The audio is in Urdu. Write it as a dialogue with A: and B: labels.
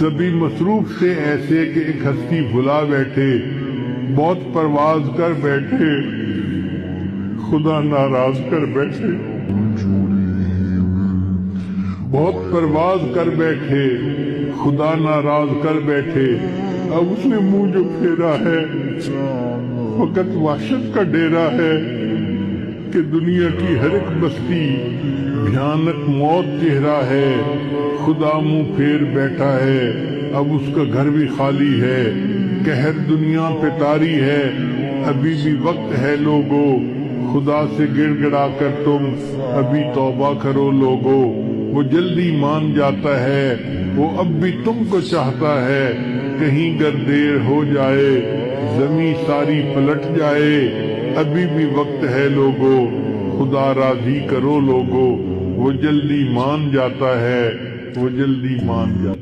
A: سبھی مصروف تھے ایسے کہ ایک ہستی بھلا بیٹھے، بہت پرواز کر بیٹھے، خدا ناراض کر بیٹھے، بہت پرواز کر بیٹھے، خدا ناراض کر بیٹھے۔ اب اس نے منہ جو پھیرا ہے فقط وحشت کا ڈیرا ہے کہ دنیا کی ہر ایک بستی بھیانک موت چہرہ ہے۔ خدا منہ پھیر بیٹھا ہے، اب اس کا گھر بھی خالی ہے، قہر دنیا پہ طاری ہے، ابھی بھی وقت ہے لوگو، خدا سے گڑ گڑا کر تم ابھی توبہ کرو لوگو۔ وہ جلدی مان جاتا ہے، وہ اب بھی تم کو چاہتا ہے، کہیں گر دیر ہو جائے زمیں ساری پلٹ جائے، ابھی بھی وقت ہے لوگو، خدا راضی کرو لوگو۔ وہ جلدی مان جاتا ہے، وہ جلدی مان جاتا ہے۔